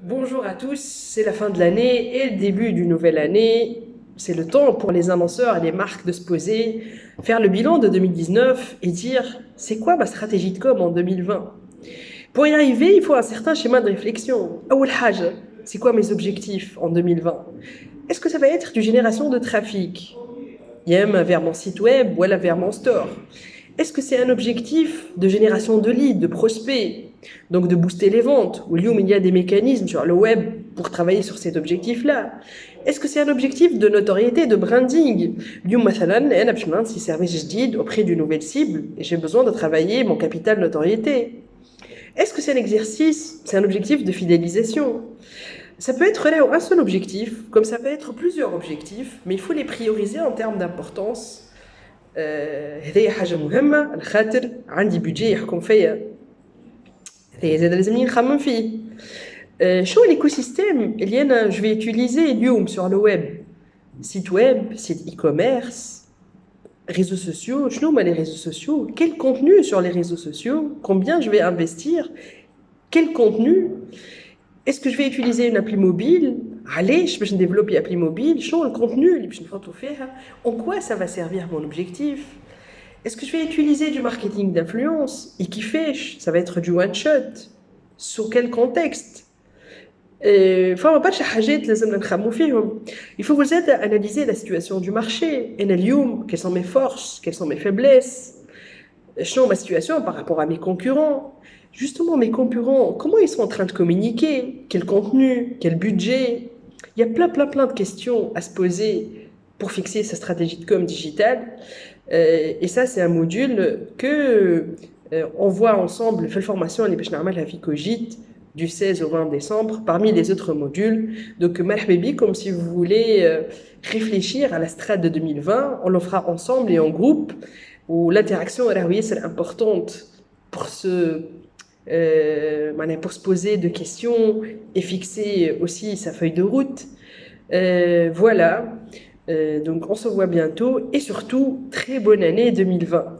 Bonjour à tous, c'est la fin de l'année et le début d'une nouvelle année. C'est le temps pour les annonceurs et les marques de se poser, faire le bilan de 2019 et dire c'est quoi ma stratégie de com en 2020. Pour y arriver, il faut un certain schéma de réflexion. أول حاجة, c'est quoi mes objectifs en 2020? Est-ce que ça va être du génération de trafic يا vers mon site web ou vers mon store? Est-ce que c'est un objectif de génération de leads, de prospects, donc de booster les ventes? Ou il y a des mécanismes sur le web pour travailler sur cet objectif-là. Est-ce que c'est un objectif de notoriété, de branding? اليوم مثلا انا باش نلانسي service جديد auprès d'une nouvelle cible et j'ai besoin de travailler mon capital notoriété. Est-ce que c'est un exercice, c'est un objectif de fidélisation? Ça peut être là un seul objectif, comme ça peut être plusieurs objectifs, mais il faut les prioriser en termes d'importance. هذه حاجة مهمة على خاطر عندي بيجي يحكم فيا. هذه زاد لازمني نخمم فيه. شو l'écosystème اللي أنا je vais utiliser اليوم sur le web? Site web, site e-commerce, réseaux sociaux. شنو هما les réseaux sociaux? Quel contenu sur les réseaux sociaux? Combien je vais investir? Quel contenu? Est-ce que je vais utiliser une appli mobile? علاش باش نديفلوبي appli mobile? شنو le contenu اللي باش نحطو فيها? En quoi ça va servir mon objectif? Est-ce que je vais utiliser du marketing d'influence? Et qui fait? Ça va être du one shot. Sur quel contexte? فما برشا حاجات لازمنا نخمو فيهم. Il faut vous aider à analyser la situation du marché. أنا اليوم quelles sont mes forces, quelles sont mes faiblesses? شنو ma situation par rapport à mes concurrents? Justement, mes concurrents, comment ils sont en train de communiquer? Quel contenu? Quel budget? Il y a plein de questions à se poser pour fixer sa stratégie de com digitale. Et ça, c'est un module que on voit ensemble, fait la formation à l'Ibn à Vicogite du 16 au 20 décembre, parmi les autres modules. Donc, marhaba comme si vous voulez réfléchir à la strate de 2020, on le fera ensemble et en groupe, où l'interaction est importante pour pour se poser de questions et fixer aussi sa feuille de route. Voilà. Donc on se voit bientôt et surtout très bonne année 2020.